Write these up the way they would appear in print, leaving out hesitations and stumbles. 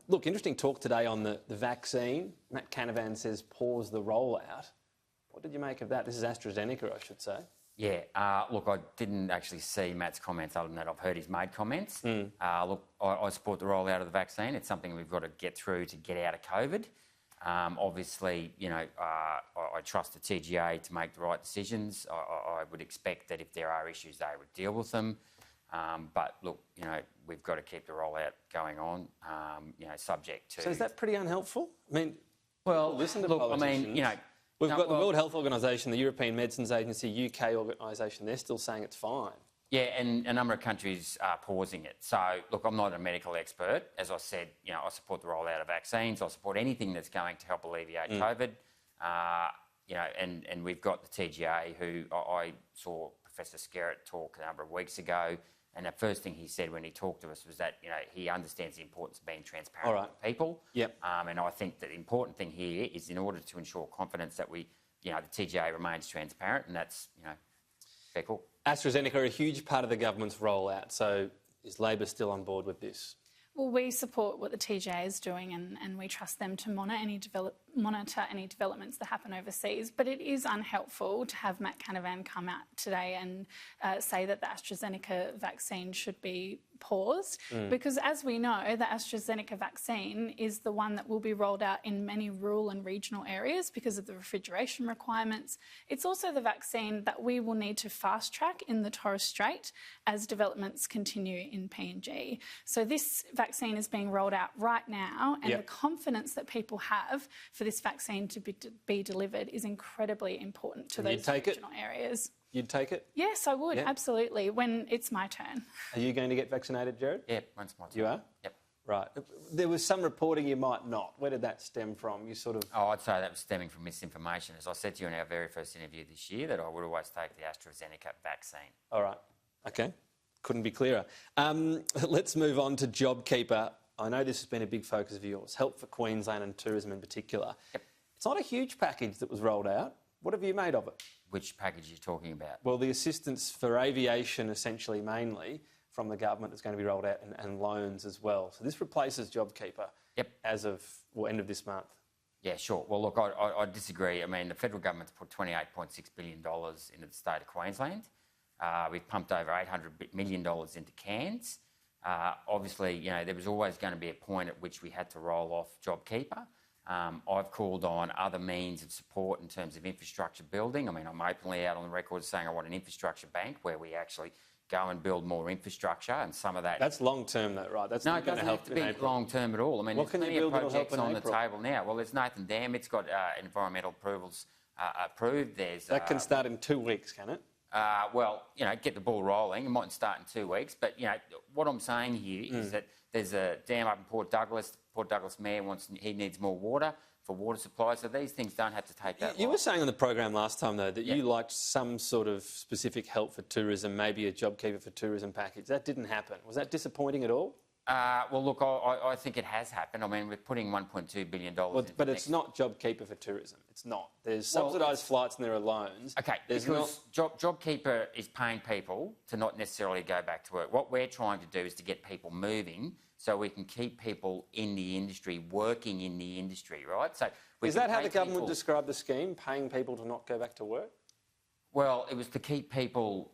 Look, interesting talk today on the vaccine. Matt Canavan says pause the rollout. What did you make of that? This is Astrazeneca, I should say. Yeah, look, I didn't actually see Matt's comments other than that I've heard he's made comments. Look, I support the rollout of the vaccine. It's something we've got to get through to get out of COVID. Obviously, you know, I trust the TGA to make the right decisions. I would expect that if there are issues, they would deal with them. But look, you know, we've got to keep the rollout going on, you know, subject to... So is that pretty unhelpful? I mean, well, listen to look, politicians. I mean, you know... We've got the World Health Organisation, the European Medicines Agency, UK organisation, they're still saying it's fine. Yeah, and a number of countries are pausing it. So, look, I'm not a medical expert. As I said, you know, I support the rollout of vaccines. I support anything that's going to help alleviate COVID. You know, and we've got the TGA, who I saw Professor Skerritt talk a number of weeks ago, and the first thing he said when he talked to us was that, you know, he understands the importance of being transparent with people. Yep. And I think that the important thing here is, in order to ensure confidence, that we, you know, the TGA remains transparent, and that's, you know, fair call. AstraZeneca are a huge part of the government's rollout, so is Labor still on board with this? Well, we support what the TGA is doing, and we trust them to monitor any developments that happen overseas. But it is unhelpful to have Matt Canavan come out today and say that the AstraZeneca vaccine should be paused, because as we know, the AstraZeneca vaccine is the one that will be rolled out in many rural and regional areas because of the refrigeration requirements. It's also the vaccine that we will need to fast track in the Torres Strait as developments continue in PNG. So this vaccine is being rolled out right now, and the confidence that people have for this vaccine to be delivered is incredibly important to those regional areas. You'd take it? Yes, I would, absolutely, when it's my turn. Are you going to get vaccinated, Gerard? Yeah, once my turn. You are? Yep. Right. There was some reporting you might not. Where did that stem from? You sort of... Oh, I'd say that was stemming from misinformation. As I said to you in our very first interview this year, that I would always take the AstraZeneca vaccine. All right. OK. Couldn't be clearer. Let's move on to JobKeeper. I know this has been a big focus of yours, help for Queensland and tourism in particular. Yep. It's not a huge package that was rolled out. What have you made of it? Which package are you talking about? Well, the assistance for aviation, essentially, mainly, from the government is going to be rolled out, and loans as well. So this replaces JobKeeper as of end of this month. Yeah, sure. Well, look, I disagree. I mean, the federal government's put $28.6 billion into the state of Queensland. We've pumped over $800 million into Cairns. Obviously, you know, there was always going to be a point at which we had to roll off JobKeeper. I've called on other means of support in terms of infrastructure building. I mean, I'm openly out on the record saying I want an infrastructure bank where we actually go and build more infrastructure, and some of that... That's long-term though, right? That's not going to help in April. No, it doesn't have to be long-term at all. I mean, there's plenty of projects on the table now. Well, there's Nathan Dam. It's got environmental approvals approved. There's... That can start in 2 weeks, can it? Well, you know, get the ball rolling. It mightn't start in 2 weeks, but, you know, what I'm saying here is that there's a dam up in Port Douglas. Port Douglas Mayor he needs more water for water supply, so these things don't have to take that long. You were saying on the program last time, though, that you liked some sort of specific help for tourism, maybe a JobKeeper for tourism package. That didn't happen. Was that disappointing at all? Well, look, I think it has happened. I mean, we're putting $1.2 billion but it's not JobKeeper for tourism. It's not. There's subsidised flights and there are loans. OK, because JobKeeper is paying people to not necessarily go back to work. What we're trying to do is to get people moving so we can keep people in the industry, working in the industry, right? So is that how the government described the scheme, paying people to not go back to work? Well, it was to keep people...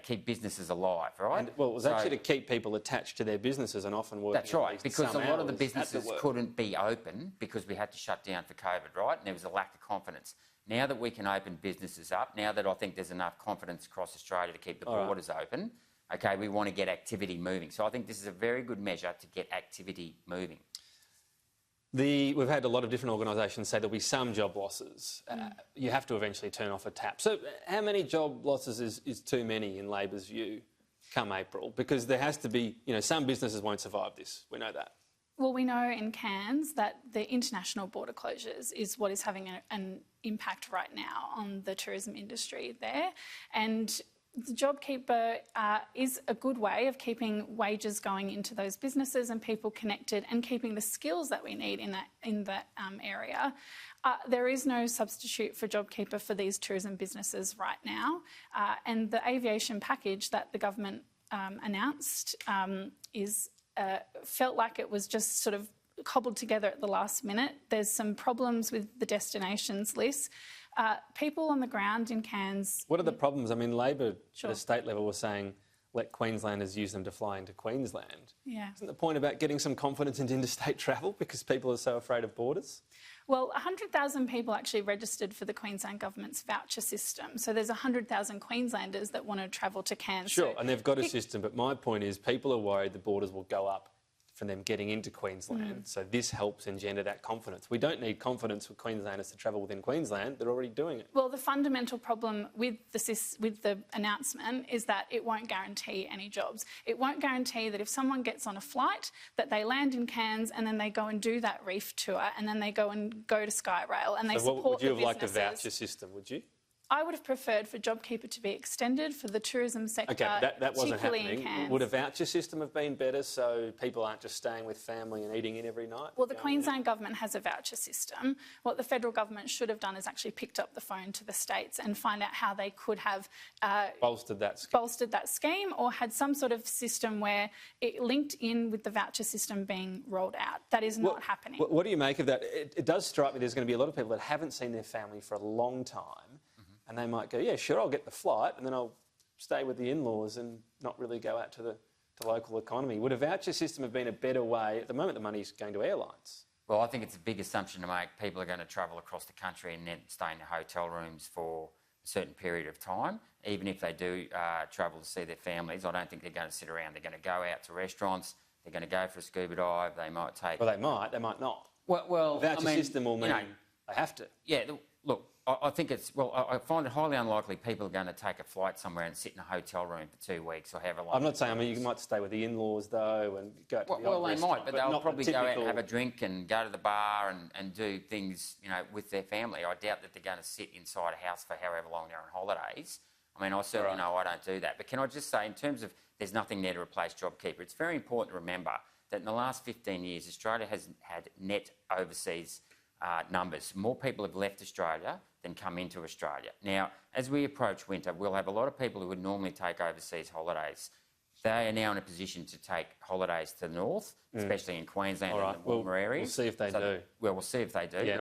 keep businesses alive, right? Well, it was actually to keep people attached to their businesses and often working. That's right, because a lot of the businesses couldn't be open because we had to shut down for COVID, right? And there was a lack of confidence. Now that we can open businesses up, now that I think there's enough confidence across Australia to keep the borders open, OK, we want to get activity moving. So I think this is a very good measure to get activity moving. We've had a lot of different organisations say there'll be some job losses. You have to eventually turn off a tap. So how many job losses is too many in Labor's view come April? Because there has to be, you know, some businesses won't survive this. We know that. Well, we know in Cairns that the international border closures is what is having an impact right now on the tourism industry there. And the JobKeeper is a good way of keeping wages going into those businesses and people connected and keeping the skills that we need in that area. There is no substitute for JobKeeper for these tourism businesses right now. And the aviation package that the government announced is felt like it was just sort of cobbled together at the last minute. There's some problems with the destinations list. People on the ground in Cairns... What are the problems? I mean, Labor at a state level was saying, let Queenslanders use them to fly into Queensland. Yeah. Isn't the point about getting some confidence into interstate travel because people are so afraid of borders? Well, 100,000 people actually registered for the Queensland Government's voucher system. So there's 100,000 Queenslanders that want to travel to Cairns. Sure, and they've got a system, but my point is people are worried the borders will go up from them getting into Queensland. So this helps engender that confidence. We don't need confidence for Queenslanders to travel within Queensland. They're already doing it. Well, the fundamental problem with the announcement is that it won't guarantee any jobs. It won't guarantee that if someone gets on a flight, that they land in Cairns and then they go and do that reef tour and then they go to Skyrail and they support the businesses. Would you have liked a voucher system, would you? I would have preferred for JobKeeper to be extended for the tourism sector. Okay, that wasn't particularly happening. In Cairns. Would a voucher system have been better so people aren't just staying with family and eating in every night? Well, the Queensland Government has a voucher system. What the federal government should have done is actually picked up the phone to the states and find out how they could have bolstered that scheme or had some sort of system where it linked in with the voucher system being rolled out. That is not happening. What do you make of that? It does strike me there's going to be a lot of people that haven't seen their family for a long time. And they might go, yeah, sure, I'll get the flight and then I'll stay with the in-laws and not really go out to the local economy. Would a voucher system have been a better way? At the moment, the money's going to airlines. Well, I think it's a big assumption to make. People are going to travel across the country and then stay in hotel rooms for a certain period of time. Even if they do travel to see their families, I don't think they're going to sit around. They're going to go out to restaurants. They're going to go for a scuba dive. They might take... Well, they might not. Well, the voucher system will mean they have to. Yeah, look, I think it's... Well, I find it highly unlikely people are going to take a flight somewhere and sit in a hotel room for 2 weeks or however long. I'm not saying... I mean, you might stay with the in-laws, though, and go to the Well, they might, but they'll probably go out and have a typical... drink and go to the bar and do things, with their family. I doubt that they're going to sit inside a house for however long they're on holidays. I mean, I certainly know I don't do that. But can I just say, in terms of there's nothing there to replace JobKeeper, it's very important to remember that in the last 15 years, Australia has had net overseas numbers. More people have left Australia than come into Australia. Now, as we approach winter, we'll have a lot of people who would normally take overseas holidays. They are now in a position to take holidays to the north, especially in Queensland and the warmer areas. We'll see if they do. Well, we'll see if they do. Yeah.